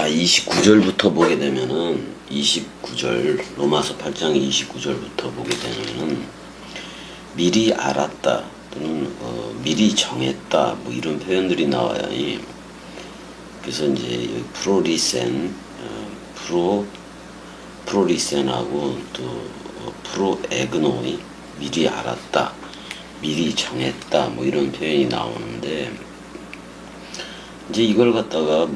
자, 29절부터 보게 되면은 29절 로마서 8장 29절부터 보게 되면은 미리 알았다 또는 미리 정했다 뭐 이런 표현들이 나와요. 그래서 이제 여기 프로리센하고 또 프로에그노이 미리 알았다, 미리 정했다 뭐 이런 표현이 나오는데 이제 이걸 갖다가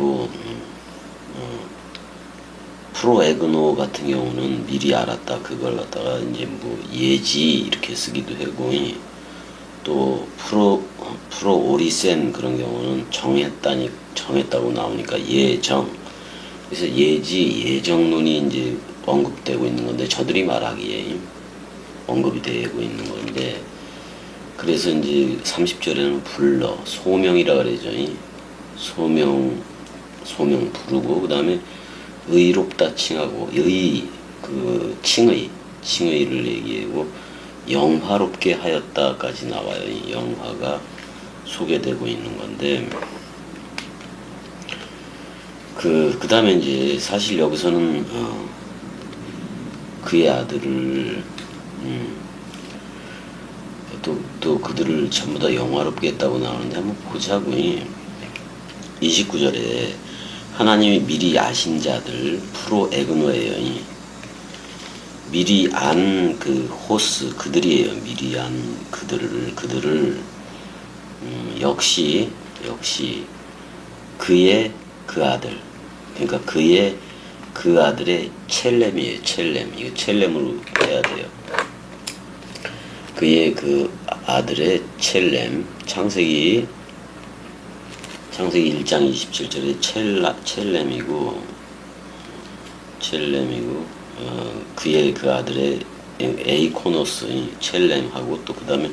프로에그노 같은 경우는 미리 알았다 그걸 갖다가 이제 뭐 예지 이렇게 쓰기도 하고 또 프로오리센 그런 경우는 정했다고 나오니까 예정, 그래서 예지 예정론이 이제 언급되고 있는 건데 저들이 말하기에 언급이 되고 있는 건데, 그래서 이제 30절에는 불러 소명이라 그러죠. 소명 부르고 그 다음에 의롭다 칭하고 칭의를 얘기하고 영화롭게 하였다까지 나와요. 이 영화가 소개되고 있는 건데 그 다음에 이제 사실 여기서는 그의 아들을 또 그들을 전부 다 영화롭게 했다고 나오는데 한번 보자고요. 29절에 하나님이 미리 아신 자들 프로에그노예요. 미리 안 그 호스 그들이에요. 미리 안 그들을 역시 그의 그 아들, 그러니까 그의 그 아들의 첼렘이에요. 첼렘, 이거 첼렘으로 해야 돼요. 그의 그 아들의 첼렘, 창세기 1장 27절에 첼렘이고 그의 그 아들의 에이코노스 첼렘하고 또 그 다음에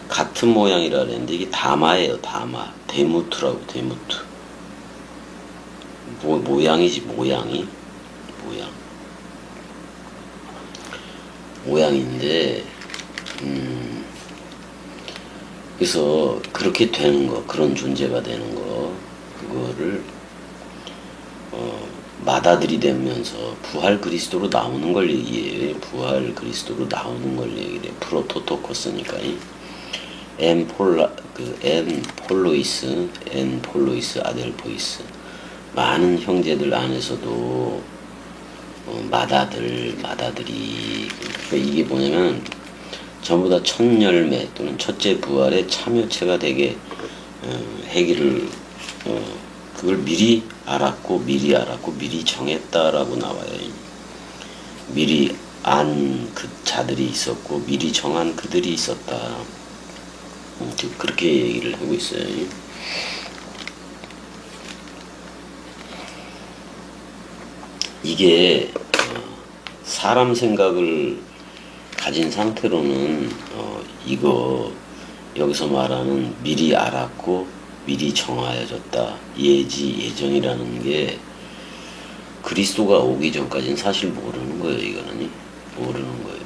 같은 모양이라 그랬는데 이게 다마예요. 다마, 데무트라고. 데무트 모양이지. 모양인데 그래서 그렇게 되는 거, 그런 존재가 되는 거, 그거를 맏아들이 되면서 부활 그리스도로 나오는 걸 얘기해요. 부활 그리스도로 나오는 걸 얘기해요. 프로토토코스니까. 엔 폴로이스 아델포이스, 많은 형제들 안에서도 맏아들이, 그러니까 이게 뭐냐면 전부 다 첫 열매 또는 첫째 부활의 참여체가 되게 하기를 그걸 미리 알았고 미리 정했다라고 나와요. 미리 안 그 자들이 있었고 미리 정한 그들이 있었다. 그렇게 얘기를 하고 있어요. 이게 사람 생각을 가진 상태로는 이거 여기서 말하는 미리 알았고 미리 정하여졌다, 예정이라는 게 그리스도가 오기 전까지는 사실 모르는 거예요. 이거는 모르는 거예요.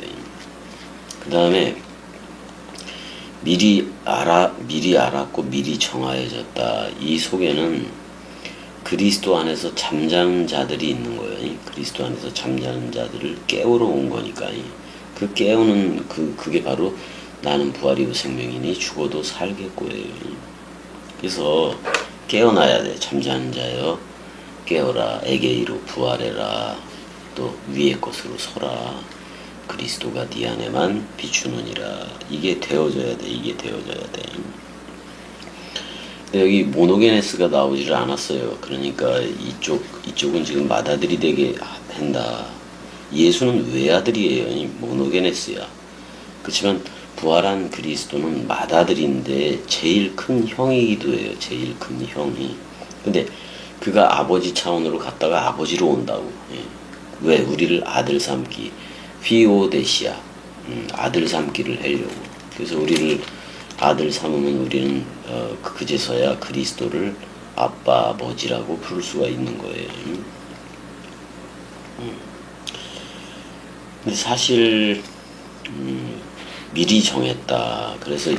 그 다음에 미리 알았고 미리 정하여졌다, 이 속에는 그리스도 안에서 잠자는 자들이 있는 거예요. 그리스도 안에서 잠자는 자들을 깨우러 온 거니까. 그 깨우는 그게 바로 나는 부활이요 생명이니 죽어도 살겠고예요. 그래서 깨어나야 돼. 잠자는 자여 깨어라, 에게이로 부활해라, 또 위의 것으로 서라, 그리스도가 네 안에만 비추느니라. 이게 되어져야 돼. 근데 여기 모노게네스가 나오지를 않았어요. 그러니까 이쪽은 지금 맏아들이 되게 한다. 예수는 외아들이에요. 모노게네스야. 그렇지만 부활한 그리스도는 맏아들인데 제일 큰 형이기도 해요. 제일 큰 형이. 근데 그가 아버지 차원으로 갔다가 아버지로 온다고. 왜? 우리를 아들 삼기, 휘오데시아, 아들 삼기를 하려고. 그래서 우리를 아들 삼으면 우리는 그제서야 그리스도를 아빠, 아버지라고 부를 수가 있는 거예요. 근데 사실 미리 정했다. 그래서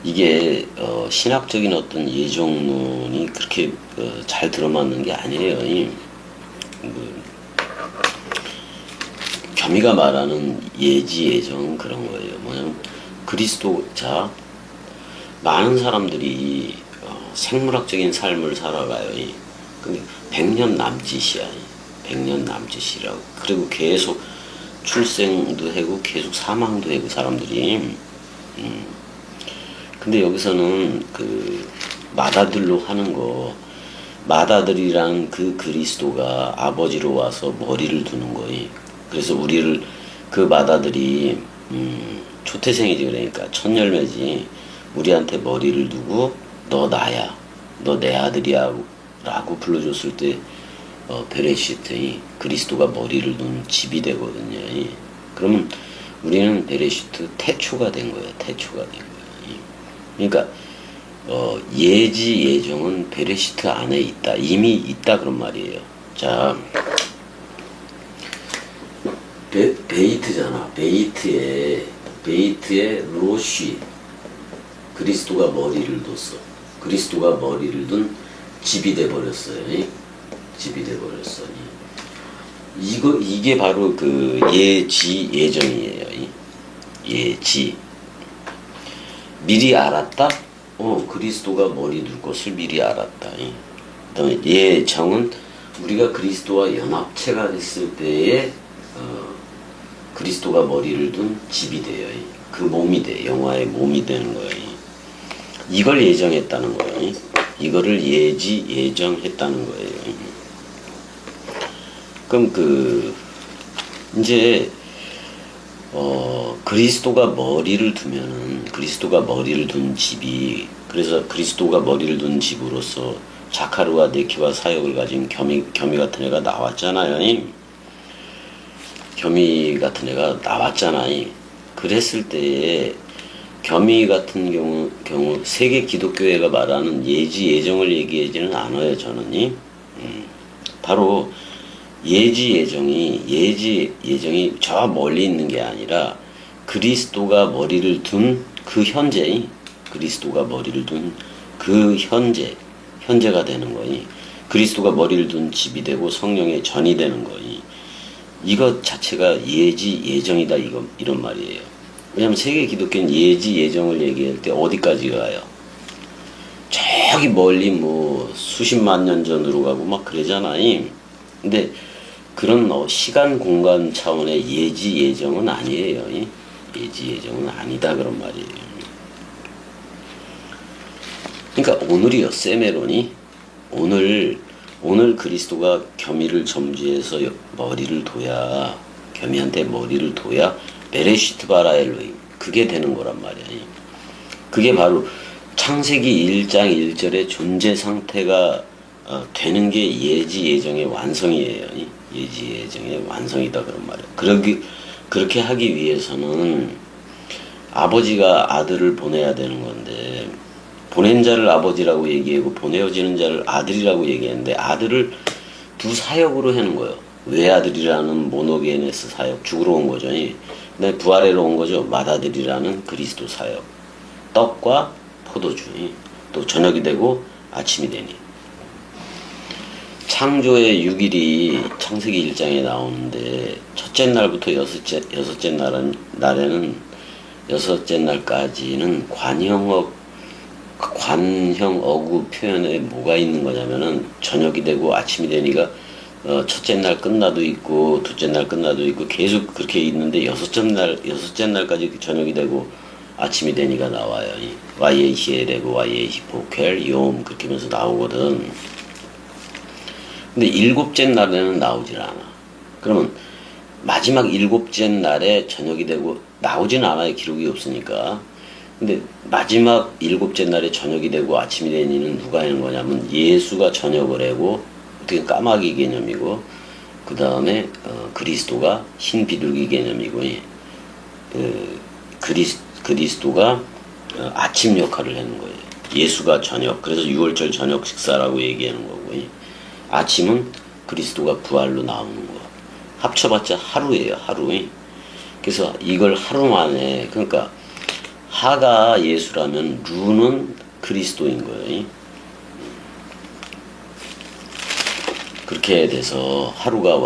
이게 신학적인 어떤 예정론이 그렇게 잘 들어맞는 게 아니에요. 겸이가 말하는 예지 예정 그런 거예요. 뭐냐면 그리스도자 많은 사람들이 생물학적인 삶을 살아가요. 근데 100년 남짓이야. 100년 남짓이라고. 그리고 계속 출생도 하고 계속 사망도 하고 사람들이. 근데 여기서는 그 마다들로 하는 거, 마다들이란 그 그리스도가 아버지로 와서 머리를 두는 거예요. 그래서 우리를 그 마다들이 초태생이지, 그러니까 첫 열매지. 우리한테 머리를 두고 너 나야, 너 내 아들이야 라고 불러줬을 때 베레시트, 그리스도가 머리를 둔 집이 되거든요. 그러면 우리는 베레시트 태초가 된 거예요. 태초가 된 거예요. 그러니까 예지 예정은 베레시트 안에 있다. 이미 있다 그런 말이에요. 자, 베이트잖아. 베이트에 로쉬, 그리스도가 머리를 뒀어. 그리스도가 머리를 둔 집이 돼 버렸어요. 집이 돼 버렸어. 이게 바로 그 예지 예정이에요. 예지. 미리 알았다? 그리스도가 머리 둘 것을 미리 알았다. 그다음에 예정은 우리가 그리스도와 연합체가 됐을 때에 그리스도가 머리를 둔 집이 돼요. 그 몸이 돼. 영화의 몸이 되는 거예요. 이걸 예정했다는 거예요. 이거를 예지 예정했다는 거예요. 그럼 이제 그리스도가 머리를 두면은 그리스도가 머리를 둔 집이, 그래서 그리스도가 머리를 둔 집으로서 자카르와 네키와 사역을 가진 겸이 같은 애가 나왔잖아요. 겸이 같은 애가 나왔잖아요. 그랬을 때에 겸이 같은 경우 세계 기독교회가 말하는 예지 예정을 얘기하지는 않아요. 저는 바로 예지 예정이 저 멀리 있는 게 아니라 그리스도가 머리를 둔 그 현재, 그리스도가 머리를 둔 그 현재가 되는 거니, 그리스도가 머리를 둔 집이 되고 성령의 전이 되는 거니, 이것 자체가 예지 예정이다 이런 말이에요. 왜냐면 세계 기독교는 예지 예정을 얘기할 때 어디까지 가요? 저기 멀리 뭐 수십만 년 전으로 가고 막 그러잖아요. 근데 그런 시간 공간 차원의 예지 예정은 아니에요. 예지 예정은 아니다 그런 말이에요. 그러니까 오늘이요, 세메론이 오늘 그리스도가 겸이를 점지해서 머리를 둬야, 겸이한테 머리를 둬야 베레시트 바라 엘로힘, 그게 되는 거란 말이야. 그게 바로 창세기 1장 1절의 존재 상태가 되는 게 예지 예정의 완성이에요. 예지 예정의 완성이다 그런 말이에요. 그렇게 하기 위해서는 아버지가 아들을 보내야 되는 건데, 보낸 자를 아버지라고 얘기하고 보내어지는 자를 아들이라고 얘기했는데, 아들을 두 사역으로 하는 거예요. 외아들이라는 모노게네스 사역, 죽으러 온 거죠. 근데 부활해로 온 거죠. 맏아들이라는 그리스도 사역. 떡과 포도주, 또 저녁이 되고 아침이 되니. 창조의 6일이 창세기 1장에 나오는데, 첫째 날부터 여섯째 날까지는 관형 어구 표현에 뭐가 있는 거냐면은, 저녁이 되고 아침이 되니까 첫째 날 끝나도 있고 둘째 날 끝나도 있고 계속 그렇게 있는데, 여섯째 날까지 저녁이 되고 아침이 되니까 나와요. 와이에시에레고 와이에시포켈 욤 그렇게 하면서 나오거든. 근데 일곱째 날에는 나오질 않아. 그러면 마지막 일곱째 날에 저녁이 되고, 나오진 않아요. 기록이 없으니까. 근데 마지막 일곱째 날에 저녁이 되고 아침이 되니는 누가 하는 거냐면, 예수가 저녁을 하고, 어떻게 까마귀 개념이고, 그 다음에 그리스도가 흰 비둘기 개념이고, 그리스도가 아침 역할을 하는 거예요. 예수가 저녁, 그래서 6월절 저녁 식사라고 얘기하는 거고, 아침은 그리스도가 부활로 나오는 거. 합쳐봤자 하루예요, 하루. 그래서 이걸 하루 만에, 그러니까 하가 예수라면 루는 그리스도인 거예요. 그렇게 돼서 하루가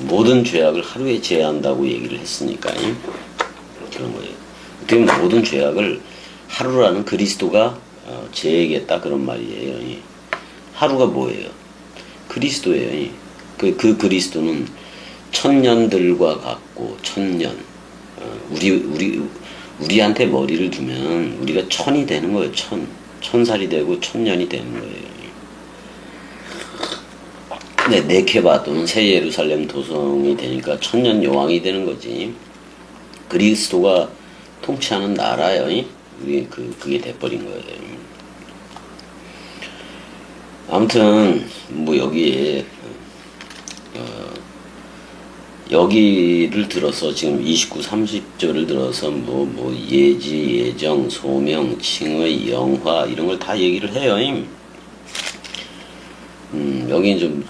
모든 죄악을 하루에 제한다고 얘기를 했으니까 그런 거예요. 어떻게 보면 모든 죄악을 하루라는 그리스도가 제하겠다 그런 말이에요. 하루가 뭐예요? 그리스도예요. 그 그리스도는 천년들과 같고 천년. 우리한테 머리를 두면 우리가 천이 되는 거예요. 천살이 되고 천년이 되는 거예요. 네, 네케바 또는 새 예루살렘 도성이 되니까 천년 여왕이 되는 거지. 그리스도가 통치하는 나라요. 그게 돼버린 거예요. 아무튼 뭐 여기에 여기를 들어서 지금 29, 30절을 들어서 예지, 예정, 소명, 칭의, 영화 이런 걸 다 얘기를 해요. 여기는 좀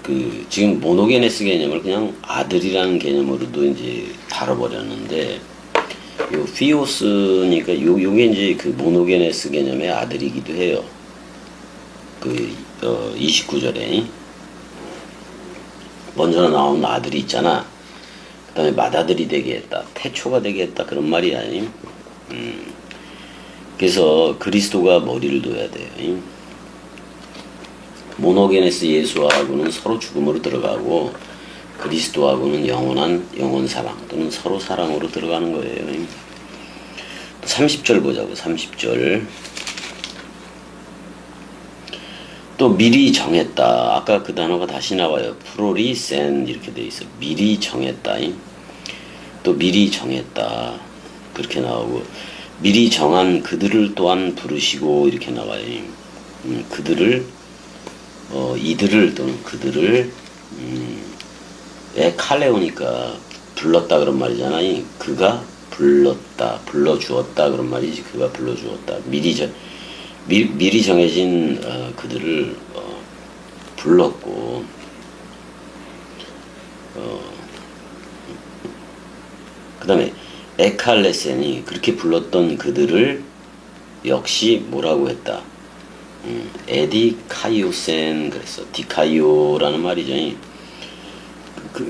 지금 모노게네스 개념을 그냥 아들이라는 개념으로도 이제 다뤄버렸는데 요 피오스니까 요게 이제 그 모노게네스 개념의 아들이기도 해요. 29절에 먼저 나온 아들이 있잖아. 그 다음에 맏아들이 되게 했다. 태초가 되게 했다. 그런 말이 아니. 그래서 그리스도가 머리를 둬야 돼요. 모노게네스 예수하고는 서로 죽음으로 들어가고 그리스도하고는 영원 사랑 또는 서로 사랑으로 들어가는 거예요. 30절 보자고. 30절. 또 미리 정했다. 아까 그 단어가 다시 나와요. 프로리센 이렇게 돼 있어. 미리 정했다. 또 미리 정했다. 그렇게 나오고 미리 정한 그들을 또한 부르시고 이렇게 나와요. 그들을 이들을 또는 그들을 칼레오니까 불렀다 그런 말이잖아. 그가 불렀다, 불러주었다 그런 말이지. 그가 불러주었다. 미리 정해진 그들을 불렀고 그 다음에 에칼레센이 그렇게 불렀던 그들을 역시 뭐라고 했다. 에디카이오센 그랬어. 디카이오라는 말이죠.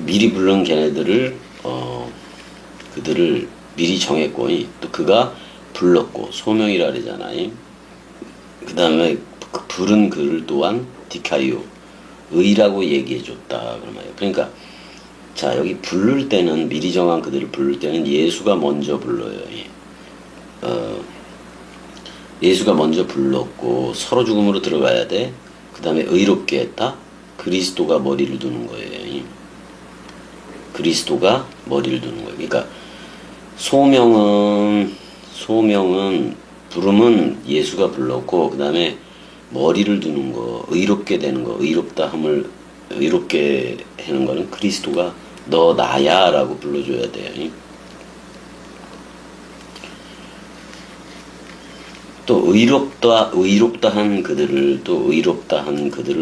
미리 부른 걔네들을 그들을 미리 정했고 또 그가 불렀고 소명이라 그러잖아. 그 다음에 부른 그를 또한 디카이오 의라고 얘기해줬다 그런 말이에요. 그러니까 자 여기 부를 때는 미리 정한 그들을 부를 때는 예수가 먼저 불러요. 예수가 먼저 불렀고 서로 죽음으로 들어가야 돼. 그 다음에 의롭게 했다. 그리스도가 머리를 두는 거예요. 그리스도가 머리를 두는 거예요. 그러니까 소명은 부름은 예수가 불렀고 그 다음에 머리를 두는 거, 의롭게 되는 거, 의롭게 하는 거는 그리스도가 너 나야 라고 불러줘야 돼요. 또 의롭다 한 그들을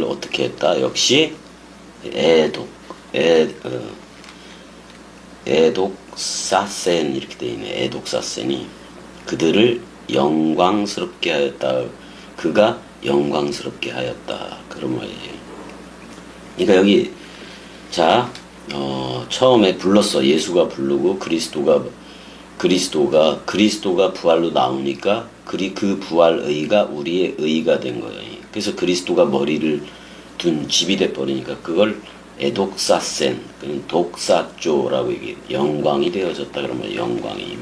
어떻게 했다? 역시 에독사센 이렇게 돼 있네. 에독사센이 그들을 영광스럽게 하였다. 그가 영광스럽게 하였다. 그런 말이에요. 그러니까 여기 자 처음에 불렀어. 예수가 부르고 그리스도가 부활로 나오니까 그 부활의가 우리의 의가 된 거예요. 그래서 그리스도가 머리를 둔 집이 돼버리니까 그걸 에독사센, 독사조라고 얘기해요. 영광이 되어졌다 그러면 영광이.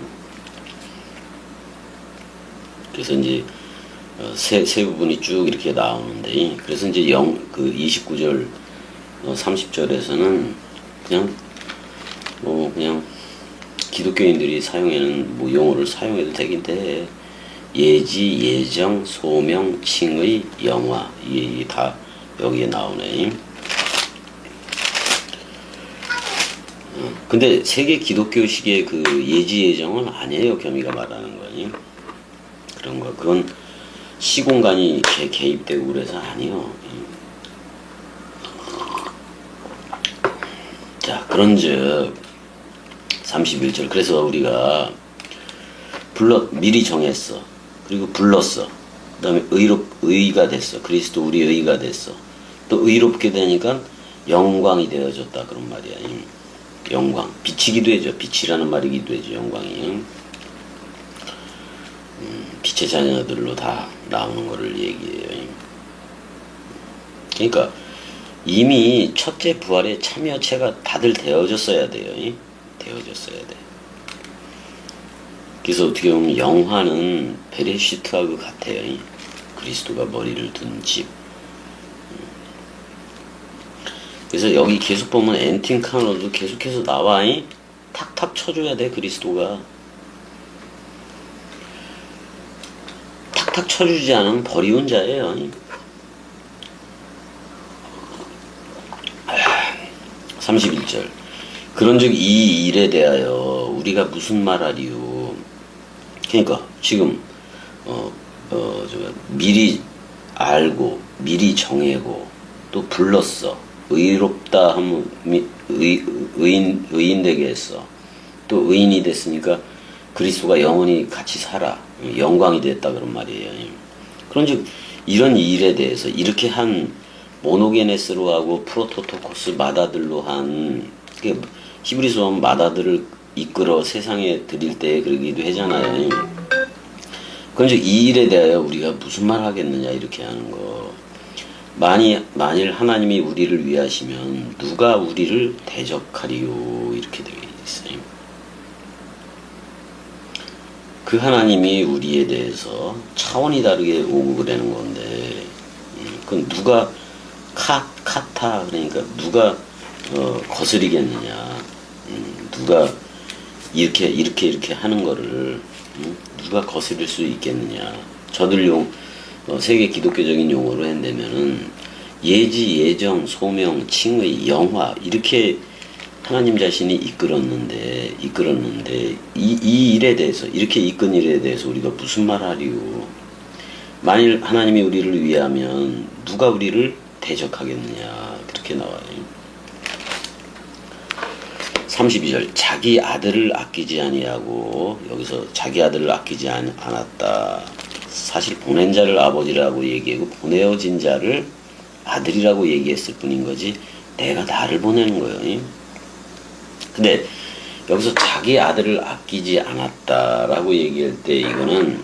그래서 이제 세 부분이 쭉 이렇게 나오는데 그래서 이제 29절 30절에서는 그냥 기독교인들이 사용하는 용어를 사용해도 되긴 돼. 예지, 예정, 소명, 칭의, 영화 이게 다 여기에 나오네. 근데 세계 기독교식의 그 예지, 예정은 아니에요. 겸이가 말하는 거니. 그런 거. 그건 시공간이 개입되고 그래서 아니요. 자, 그런즉 31절. 그래서 우리가 미리 정했어. 그리고 불렀어. 그 다음에 의가 됐어. 그리스도 우리 의가 됐어. 또 의롭게 되니까 영광이 되어졌다 그런 말이야. 영광, 빛이기도 해죠. 빛이라는 말이기도 해죠. 영광이. 빛의 자녀들로 다 나오는 거를 얘기해요. 그러니까 이미 첫째 부활의 참여체가 다들 되어졌어야 돼요. 되어졌어야 돼. 그래서 어떻게 보면 영화는 베레시트하고 같아요. 그리스도가 머리를 둔 집. 그래서 여기 계속 보면 앤틴 카너도 계속해서 나와. 탁탁 쳐줘야 돼. 그리스도가 탁탁 쳐주지 않으면 버리운 자예요. 31절. 그런즉 이 일에 대하여 우리가 무슨 말하리요. 그러니까 지금 미리 알고 미리 정해고 또 불렀어. 의롭다 하면 의인 되게 했어. 또 의인이 됐으니까 그리스도가 영원히 같이 살아. 영광이 됐다 그런 말이에요. 그런즉 이런 일에 대해서 이렇게 한 모노게네스로 하고 프로토토코스 마다들로 한 히브리서 마다들을 이끌어 세상에 드릴 때 그러기도 하잖아요. 그런즉 이 일에 대하여 우리가 무슨 말 하겠느냐 이렇게 하는 거. 만일 하나님이 우리를 위하시면 누가 우리를 대적하리요 이렇게 되어 있어요. 그 하나님이 우리에 대해서 차원이 다르게 오고 그러는 건데 그건 누가 카타 그러니까 누가 거스리겠느냐. 누가 이렇게 하는 거를 누가 거스릴 수 있겠느냐. 저들 세계 기독교적인 용어로 한다면은 예지, 예정, 소명, 칭의, 영화 이렇게 하나님 자신이 이끌었는데 이 일에 대해서 이렇게 이끈 일에 대해서 우리가 무슨 말 하리요. 만일 하나님이 우리를 위하면 누가 우리를 대적하겠느냐 그렇게 나와요. 32절 자기 아들을 아끼지 아니하고 여기서 자기 아들을 아끼지 않았다. 사실 보낸 자를 아버지라고 얘기하고 보내어진 자를 아들이라고 얘기했을 뿐인 거지 내가 나를 보내는 거예요. 근데 여기서 자기 아들을 아끼지 않았다라고 얘기할 때 이거는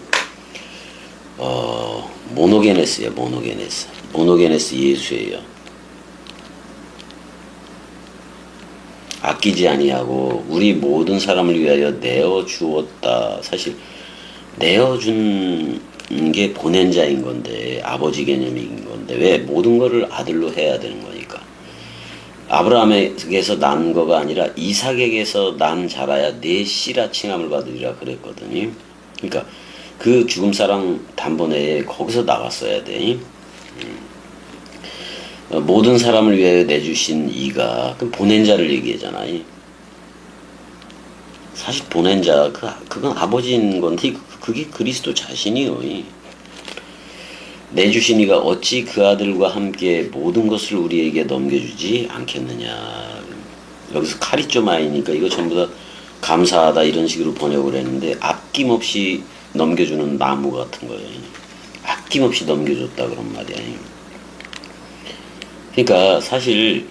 모노게네스예요. 모노게네스 예수예요. 아끼지 아니하고 우리 모든 사람을 위하여 내어 주었다. 사실 내어준 게 보낸 자인 건데 아버지 개념인 건데 왜 모든 거를 아들로 해야 되는 거니까. 아브라함에게서 난 거가 아니라 이삭에게서 난 자라야 내 씨라 칭함을 받으리라 그랬거든요. 그러니까 그 죽음 사랑 단번에 거기서 나왔어야 돼. 모든 사람을 위하여 내주신 이가 그 보낸 자를 얘기하잖아요. 사실 보낸 자 그건 아버지인 건데 그게 그리스도 자신이요. 내주신 이가 어찌 그 아들과 함께 모든 것을 우리에게 넘겨주지 않겠느냐. 여기서 카리조마이니까 이거 전부 다 감사하다 이런 식으로 번역을 했는데 아낌없이 넘겨주는 나무 같은 거예요. 아낌없이 넘겨줬다 그런 말이야. 그러니까 사실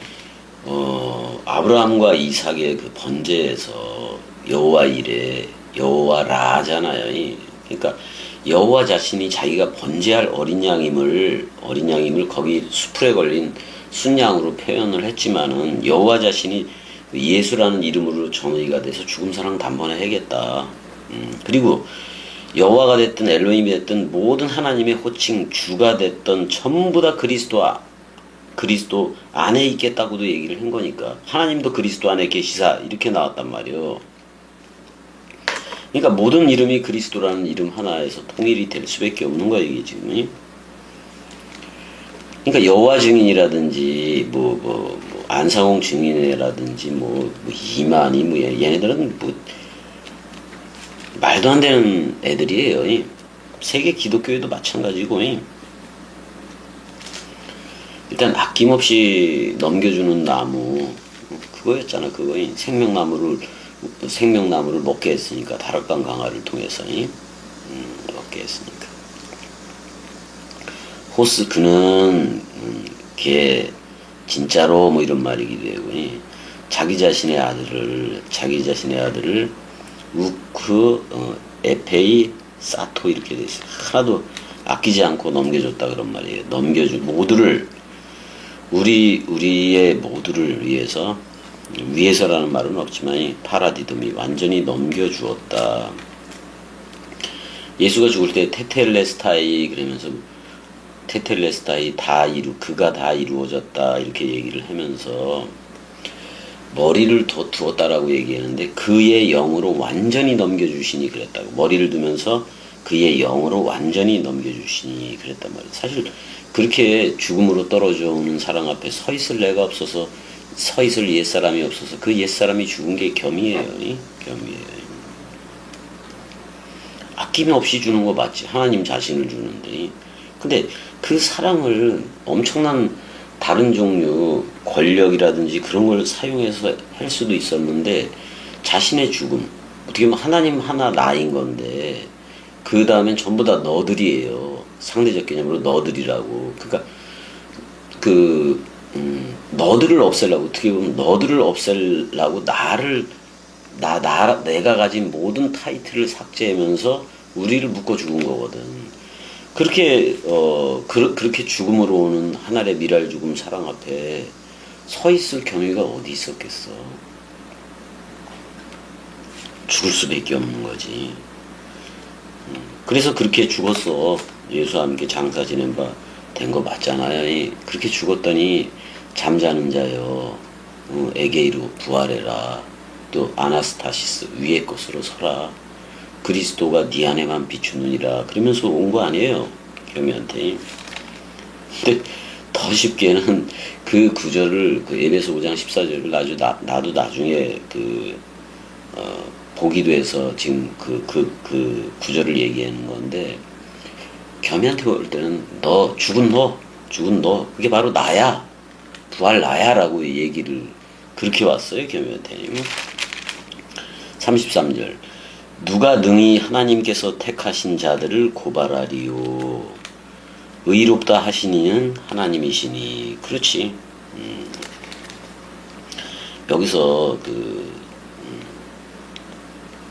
아브라함과 이삭의 그 번제에서 여호와 이레 여호와 라잖아요. 그러니까 여호와 자신이 자기가 번제할 어린 양임을 거기 수풀에 걸린 순양으로 표현을 했지만은 여호와 자신이 예수라는 이름으로 전의가 돼서 죽음 사랑 단번에 해겠다. 그리고 여호와가 됐든 엘로힘이 됐든 모든 하나님의 호칭 주가 됐던 전부 다 그리스도 안에 있겠다고도 얘기를 한 거니까 하나님도 그리스도 안에 계시사 이렇게 나왔단 말이요. 그러니까 모든 이름이 그리스도라는 이름 하나에서 통일이 될 수밖에 없는 거야 이게 지금. 그러니까 여호와 증인이라든지 안상홍 증인이라든지 이만희 얘네들은 말도 안 되는 애들이에요. 세계 기독교에도 마찬가지고. 일단 아낌없이 넘겨주는 나무 그거였잖아. 그거 생명나무를 먹게 했으니까 다락방 강화를 통해서 먹게 했으니까. 호스 그는 걔 진짜로 뭐 이런 말이기도 하고 자기 자신의 아들을 우크 에페이 사토 이렇게 돼 있어요. 하나도 아끼지 않고 넘겨줬다 그런 말이에요. 모두를 우리의 모두를 위해서라는 말은 없지만 파라디돔이 완전히 넘겨주었다. 예수가 죽을 때 테텔레스타이 그러면서 테텔레스타이 그가 다 이루어졌다 이렇게 얘기를 하면서 머리를 두었다라고 얘기하는데 그의 영으로 완전히 넘겨주시니 그랬다고. 머리를 두면서 그의 영으로 완전히 넘겨주시니 그랬단 말이에요. 사실 그렇게 죽음으로 떨어져 오는 사랑 앞에 서 있을 옛사람이 없어서 그 옛사람이 죽은 게 겸이에요. 겸이에요. 아낌없이 주는 거 맞지. 하나님 자신을 주는데. 근데 그 사랑을 엄청난 다른 종류 권력이라든지 그런 걸 사용해서 할 수도 있었는데 자신의 죽음, 어떻게 보면 하나님 하나 나인 건데 그 다음엔 전부 다 너들이에요. 상대적 개념으로 너들이라고. 그러니까 너들을 없애려고, 어떻게 보면 너들을 없애려고 내가 가진 모든 타이틀을 삭제하면서 우리를 묶어 죽은 거거든. 그렇게 죽음으로 오는 하늘의 미랄 죽음 사랑 앞에 서 있을 경위가 어디 있었겠어. 죽을 수밖에 없는 거지. 그래서 그렇게 죽었어. 예수와 함께 장사 지낸 바 된 거 맞잖아요. 그렇게 죽었더니 잠자는 자여 에게이로 부활해라. 또 아나스타시스 위의 것으로 서라. 그리스도가 네 안에만 비추느니라. 그러면서 온 거 아니에요. 겸이한테. 근데 더 쉽게는 그 구절을 에베소 5장 14절을 나도 나중에 보기도 해서 지금 그 구절을 얘기하는 건데 겸이한테 볼 때는 죽은 너 그게 바로 나야. 부활 나야 라고 얘기를 그렇게 왔어요. 겸이한테. 33절 누가 능히 하나님께서 택하신 자들을 고발하리요. 의롭다 하시니는 하나님이시니. 그렇지. 여기서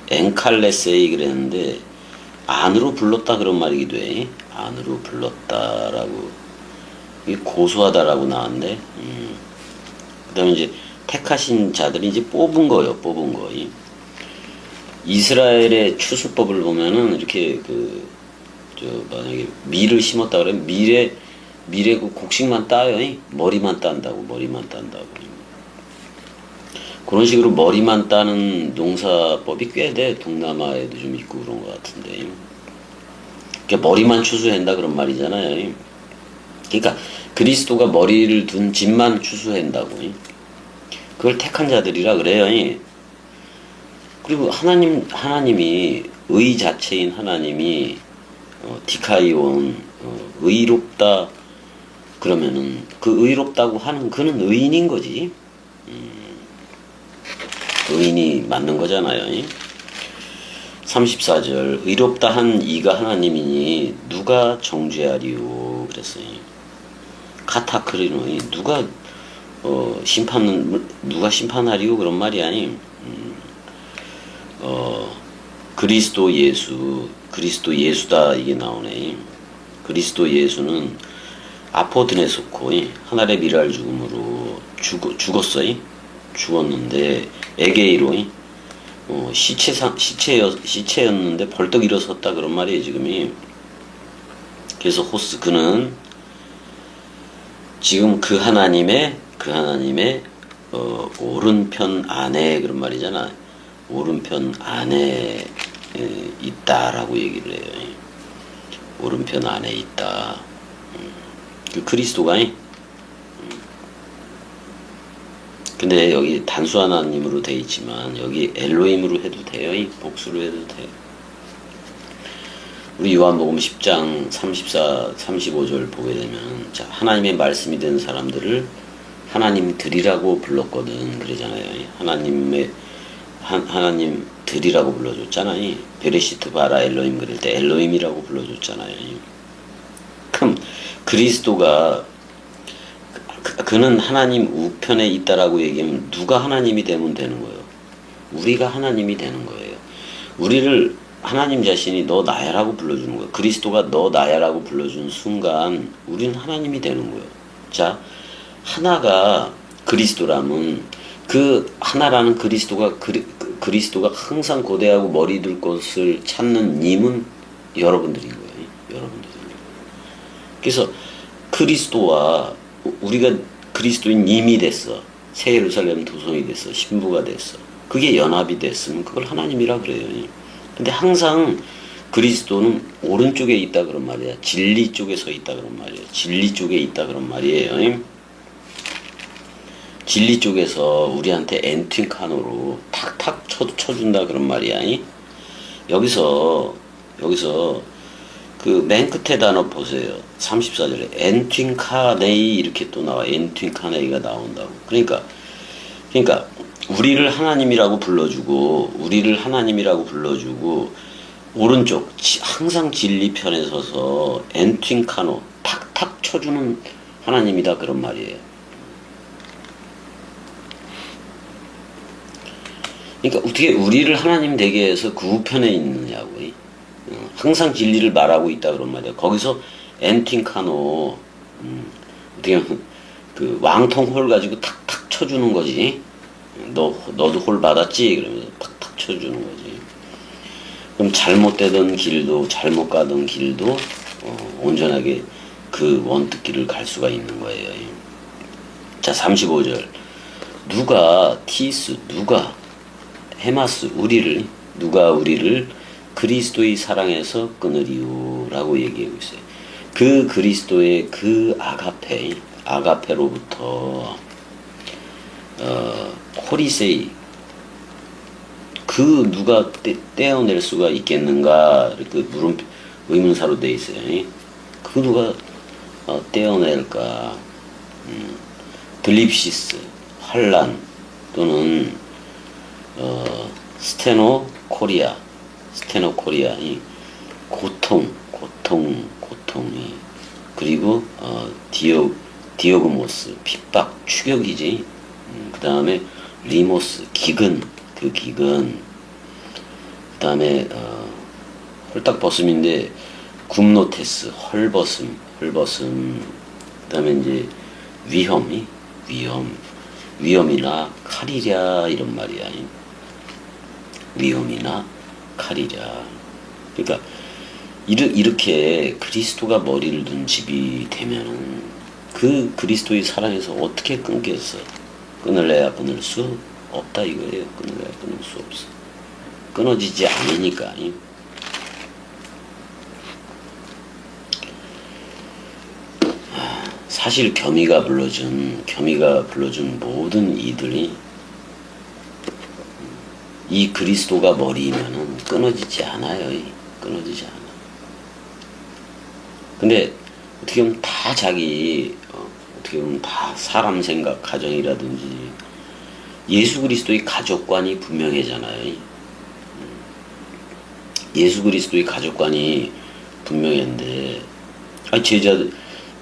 엔칼레세이 그랬는데 안으로 불렀다 그런 말이기도 해. 안으로 불렀다라고. 이게 고소하다라고 나왔는데. 그 다음에 이제 택하신 자들이 이제 뽑은 거예요. 뽑은 거. 이스라엘의 추수법을 보면은 이렇게 만약에 밀을 심었다 그러면 밀에 그 곡식만 따요. 머리만 딴다고. 그런 식으로 머리만 따는 농사법이 꽤 돼. 동남아에도 좀 있고 그런 것 같은데. 그러니까 머리만 추수한다 그런 말이잖아요. 그러니까 그리스도가 머리를 둔 집만 추수한다고. 그걸 택한 자들이라 그래요. 그리고 하나님이 의 자체인 하나님이 디카이온 의롭다 그러면은 그 의롭다고 하는 그는 의인인 거지. 의인이 맞는 거잖아요. 34절 의롭다 한 이가 하나님이니 누가 정죄하리요 그랬어요. 카타크리노 누가 심판하리요 그런 말이 아니. 그리스도 예수다 이게 나오네. 그리스도 예수는 아포드네소코 하늘의 미랄 죽음으로 죽었는데 에게이로 시체였는데 벌떡 일어섰다 그런 말이에요 지금이. 그래서 그는 지금 그 하나님의 오른편 안에 그런 말이잖아. 오른편 안에 있다라고 얘기를 해요. 오른편 안에 있다. 그 그리스도가 근데 여기 단수 하나님으로 돼 있지만 여기 엘로힘으로 해도 돼요. 복수로 해도 돼요. 우리 요한복음 10장 34, 35절 보게 되면 자, 하나님의 말씀이 된 사람들을 하나님들이라고 불렀거든. 그러잖아요. 하나님들이라고 불러줬잖아요. 베레시트 바라 엘로힘 그럴 때 엘로힘이라고 불러줬잖아요. 그럼 그리스도가 그는 하나님 우편에 있다라고 얘기하면 누가 하나님이 되면 되는 거예요. 우리가 하나님이 되는 거예요. 우리를 하나님 자신이 너 나야라고 불러주는 거예요. 그리스도가 너 나야라고 불러준 순간 우리는 하나님이 되는 거예요. 자, 하나가 그리스도라면 그 하나라는 그리스도가 항상 고대하고 머리 둘 곳을 찾는 님은 여러분들인 거예요. 여러분들인 거예요. 그래서 그리스도와 우리가 그리스도인 님이 됐어. 새 예루살렘 도성이 됐어. 신부가 됐어. 그게 연합이 됐으면 그걸 하나님이라 그래요. 근데 항상 그리스도는 오른쪽에 있다 그런 말이야. 진리 쪽에 서 있다 그런 말이에요. 진리 쪽에 있다 그런 말이에요. 진리 쪽에서 우리한테 엔트윙카노로 탁탁 쳐준다 그런 말이야. 여기서 그 맨 끝에 단어 보세요. 34절에 엔트윙카네이 이렇게 또 나와. 엔트윙카네이가 나온다고. 그러니까 우리를 하나님이라고 불러주고 오른쪽 항상 진리 편에 서서 엔트윙카노 탁탁 쳐주는 하나님이다 그런 말이에요. 그러니까 어떻게 우리를 하나님 되게 해서 그 우편에 있느냐고. 항상 진리를 말하고 있다 그런 말이야. 거기서 엔팅카노 어떻게 보면 그 왕통 홀 가지고 탁탁 쳐주는 거지. 너도 홀 받았지? 그러면서 탁탁 쳐주는 거지. 그럼 잘못되던 길도 잘못 가던 길도 온전하게 그 원뜻길을 갈 수가 있는 거예요. 자, 35절 누가 헤마스 누가 우리를 그리스도의 사랑에서 끊으리요 라고 얘기하고 있어요. 그 그리스도의 그 아가페로부터 코리세이 그 누가 떼어낼 수가 있겠는가 그 의문사로 돼 있어요. 그 누가 떼어낼까? 들립시스 환란 또는 스테노코리아 이 고통이 그리고 디오그모스 핍박 추격이지. 그 다음에 리모스 기근 그 다음에 홀딱 벗음인데 굼노테스 헐벗음 그 다음에 이제 위험이나 칼이랴 이런 말이야. 위험이나 칼이랴. 그러니까 이렇게 그리스도가 머리를 둔 집이 되면은 그 그리스도의 사랑에서 어떻게 끊겠어? 끊을래야 끊을 수 없다 이거예요. 끊을래야 끊을 수 없어. 끊어지지 않으니까. 사실 겸이가 불러준 모든 이들이 이 그리스도가 머리면은 끊어지지 않아요. 끊어지지 않아. 근데 어떻게 보면 다 어떻게 보면 다 사람 생각, 가정이라든지 예수 그리스도의 가족관이 분명해잖아요. 예수 그리스도의 가족관이 분명한데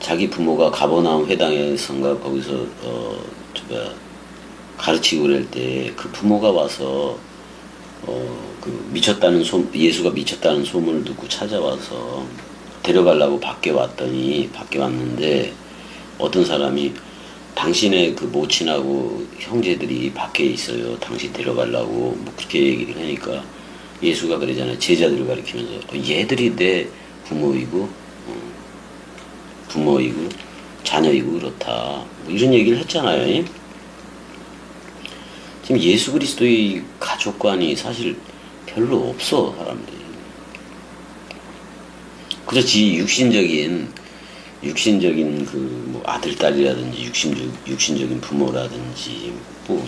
자기 부모가 가버나움 회당에선가 거기서 가르치고 그럴 때 그 부모가 와서 예수가 미쳤다는 소문을 듣고 찾아와서 데려가려고 밖에 왔는데 어떤 사람이 당신의 그 모친하고 형제들이 밖에 있어요. 당신 데려가려고 뭐 그렇게 얘기를 하니까 예수가 그러잖아요. 제자들을 가리키면서 얘들이 내 부모이고 자녀이고 그렇다. 뭐 이런 얘기를 했잖아요. 지금 예수 그리스도의 가족관이 사실 별로 없어 사람들이. 그렇지 육신적인 그 뭐 아들 딸이라든지 육신적인 부모라든지 뭐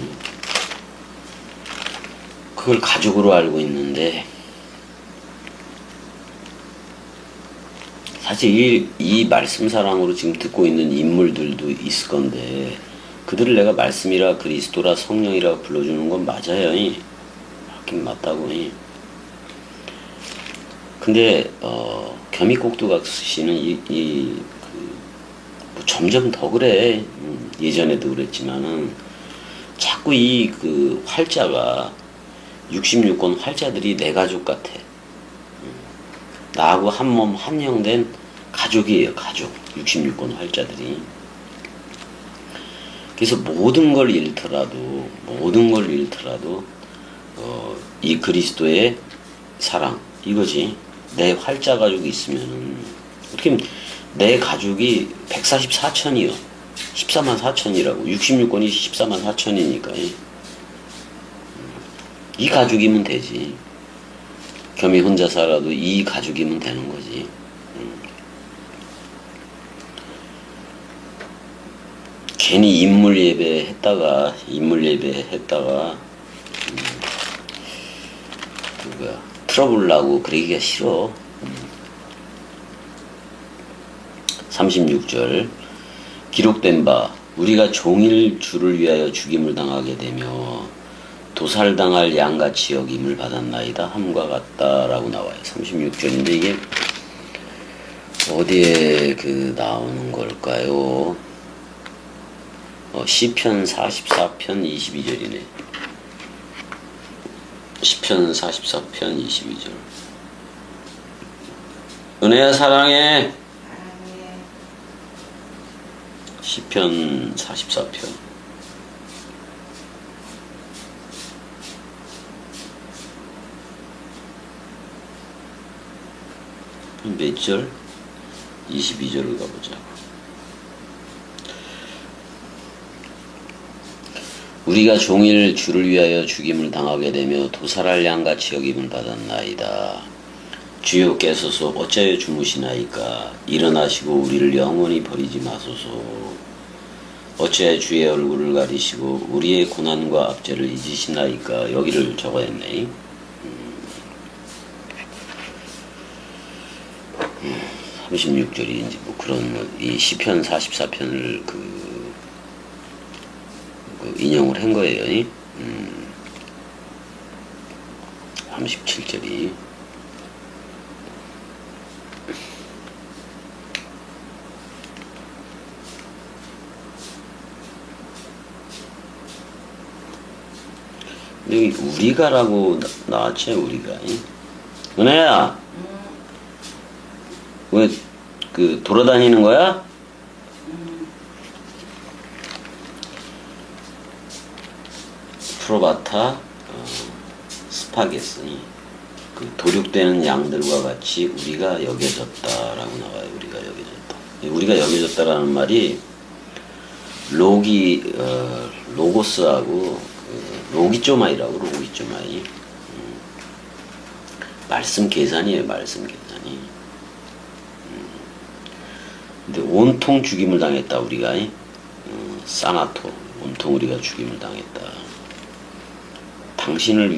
그걸 가족으로 알고 있는데 사실 이 말씀 사랑으로 지금 듣고 있는 인물들도 있을 건데 그들을 내가 말씀이라 그리스도라 성령이라 불러주는 건 맞아요. 맞긴 맞다고. 근데 겸이꼭두각시는 뭐 점점 더 그래. 예전에도 그랬지만은 자꾸 이 그 활자가 66권 활자들이 내 가족 같아. 나하고 한 몸 한영된 가족이에요. 가족. 66권 활자들이. 그래서 모든 걸 잃더라도 이 그리스도의 사랑 이거지. 내 활자 가족이 있으면은 어떻게 내 가족이 144천이요. 14만 4천이라고. 66권이 14만 4천이니까 이 가족이면 되지. 겸이 혼자 살아도 이 가족이면 되는 거지. 괜히 인물 예배했다가 트러블 나고 그러기가 싫어. 36절 기록된 바 우리가 종일 주를 위하여 죽임을 당하게 되며 도살당할 양같이 여김을 받았나이다 함과 같다라고 나와요. 36절인데 이게 어디에 그 나오는 걸까요? 시편 44편 22절이네. 시편 44편 22절. 은혜야 사랑해. 시편 44편. 몇 절? 22절을 가보자. 우리가 종일 주를 위하여 죽임을 당하게 되며 도살할 양같이 여김을 받았나이다. 주여 깨소서 어찌하여 주무시나이까. 일어나시고 우리를 영원히 버리지 마소서. 어찌하여 주의 얼굴을 가리시고 우리의 고난과 압제를 잊으시나이까. 여기를 적어야했네. 36절이 이제 뭐 그런 이 시편 44편을 그 인용을 한 거예요. 37절이 여기 우리가라고 나왔지. 우리가. 은혜야 왜 그 돌아다니는 거야? 프로바타 스파게스 그 도륙되는 양들과 같이 우리가 여겨졌다라고 나와요. 우리가 여겨졌다. 우리가 여겨졌다라는 말이 로고스하고 로기쪼마이라고. 로기쪼마이 말씀 계산이에요. 말씀 계산이. 근데 온통 죽임을 당했다. 우리가 사나토 온통 우리가 죽임을 당했다. 당신을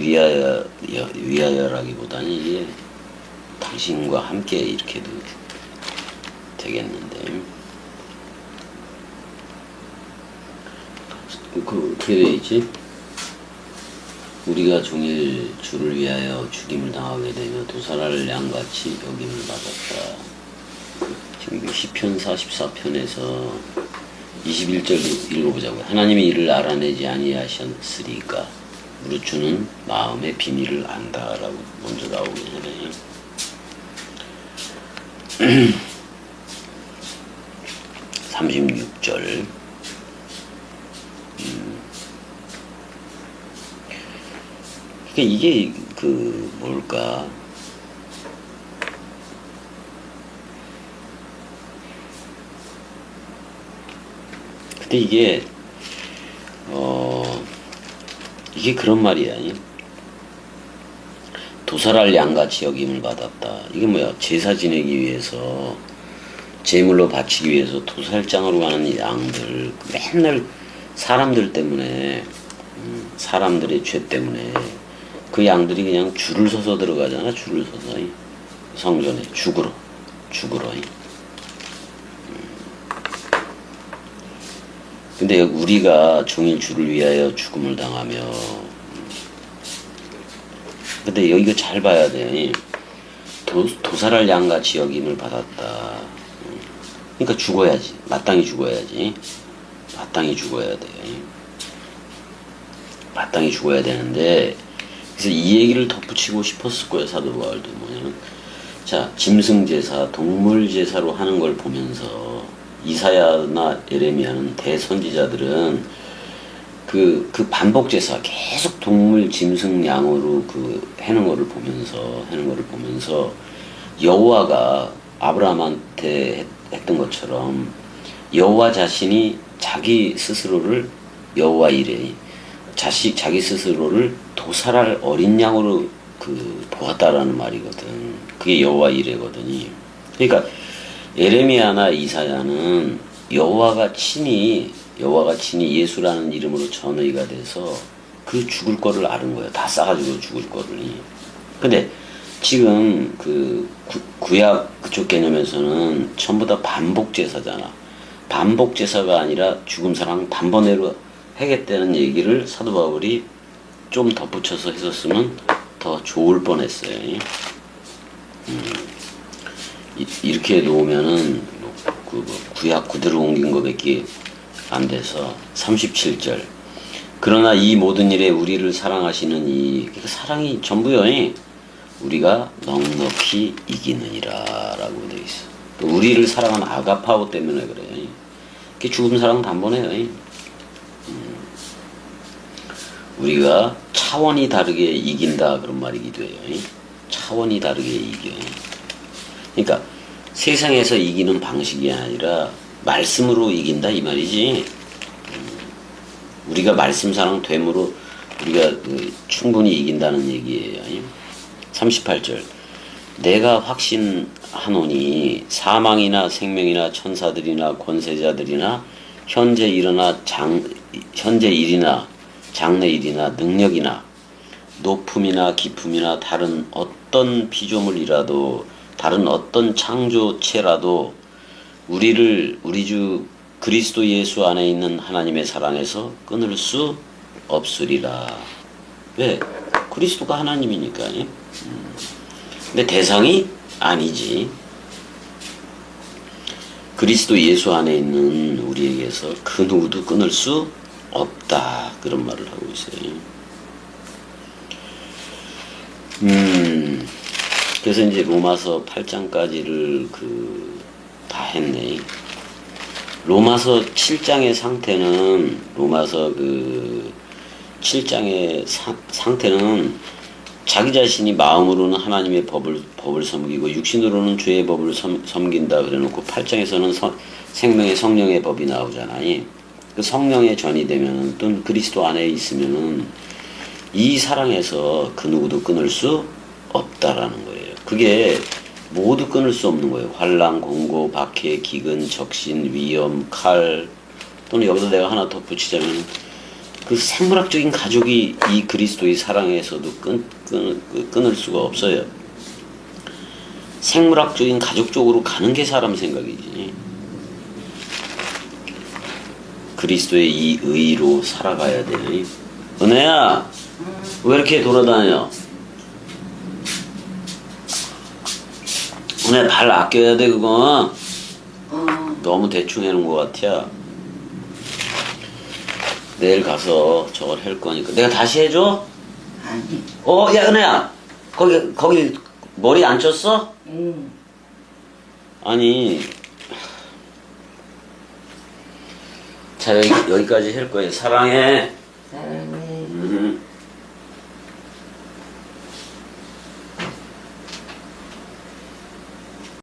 위하여라기보다는 이게 당신과 함께 이렇게도 되겠는데 그 어떻게 되어 있지? 우리가 종일 주를 위하여 죽임을 당하게 되며 도살할 양같이 여김을 받았다. 지금 시편 44편에서 21절 읽어보자고요. 하나님이 이를 알아내지 아니하셨으리까 무릇 주는 마음의 비밀을 안다라고 먼저 나오긴 하네. 36절 그러니까 이게 그 뭘까? 근데 이게 그런 말이야. 도살할 양같이 여김을 받았다. 이게 뭐야? 제사 지내기 위해서 제물로 바치기 위해서 도살장으로 가는 이 양들 맨날 사람들 때문에 사람들의 죄 때문에 그 양들이 그냥 줄을 서서 들어가잖아. 줄을 서서 성전에 죽으러 근데 우리가 종일 주를 위하여 죽음을 당하며 근데 이거 잘 봐야 돼. 도살할 양같이 여김을 받았다. 그러니까 죽어야지. 마땅히 죽어야지. 마땅히 죽어야 돼. 마땅히 죽어야 되는데, 그래서 이 얘기를 덧붙이고 싶었을 거예요. 사도 바울도 뭐냐면, 자, 짐승제사, 동물제사로 하는 걸 보면서 이사야나 예레미야는 대선지자들은 그 반복제사 계속 동물, 짐승, 양으로 하는 거를 보면서 여호와가 아브라함한테 했던 것처럼 여호와 자신이 자기 스스로를 여호와 이레 자기 스스로를 도살할 어린 양으로 보았다라는 말이거든. 그게 여호와 이레거든요. 그러니까 예레미야나 이사야는 여호와가 친히 예수라는 이름으로 전의가 돼서 그 죽을 거를 아는 거예요. 다 싸가지고 죽을 거를. 근데 지금 구약 그쪽 개념에서는 전부 다 반복 제사잖아. 반복 제사가 아니라 죽음 사랑 단번에로 하겠다는 얘기를 사도 바울이 좀 덧붙여서 했었으면 더 좋을 뻔했어요. 이렇게 놓으면은 구약 그대로 옮긴 거밖에 안 돼서 37절. 그러나 이 모든 일에 우리를 사랑하시는 그러니까 사랑이 전부요. 우리가 넉넉히 이기느니라 라고 되어 있어. 우리를 사랑한 아가파오 때문에 그래요. 그게 죽음 사랑 단번에요. 우리가 차원이 다르게 이긴다 그런 말이기도 해요. 차원이 다르게 이겨. 그러니까 세상에서 이기는 방식이 아니라 말씀으로 이긴다 이 말이지. 우리가 말씀 사랑 됨으로 우리가 충분히 이긴다는 얘기예요. 38절. 내가 확신하노니 사망이나 생명이나 천사들이나 권세자들이나 현재 일이나 장래 일이나 능력이나 높음이나 깊음이나 다른 어떤 피조물이라도 다른 어떤 창조체라도 우리 주 그리스도 예수 안에 있는 하나님의 사랑에서 끊을 수 없으리라. 왜? 그리스도가 하나님이니까요. 근데 대상이 아니지. 그리스도 예수 안에 있는 우리에게서 그 누구도 끊을 수 없다. 그런 말을 하고 있어요. 그래서 이제 로마서 8장까지를 다 했네. 로마서 7장의 상태는, 로마서 7장의 상태는 자기 자신이 마음으로는 하나님의 법을 섬기고 육신으로는 죄의 법을 섬긴다 그래놓고 8장에서는 생명의 성령의 법이 나오잖아요. 그 성령의 전이 되면은 또 그리스도 안에 있으면은 이 사랑에서 그 누구도 끊을 수 없다라는 거예요. 그게 모두 끊을 수 없는 거예요. 환난, 공고, 박해, 기근, 적신, 위험, 칼, 또는 여기서 내가 하나 덧붙이자면 그 생물학적인 가족이 이 그리스도의 사랑에서도 끊을 수가 없어요. 생물학적인 가족 쪽으로 가는 게 사람 생각이지. 그리스도의 이 의로 살아가야 되니. 은혜야, 왜 이렇게 돌아다녀? 은혜 발 아껴야 돼 그거. 너무 대충 해놓은 것 같아. 내일 가서 저걸 할 거니까 내가 다시 해줘? 아니. 야 은혜야, 거기 머리 안 쪘어? 응. 아니, 자 여기까지 할 거예요. 사랑해. 사랑해.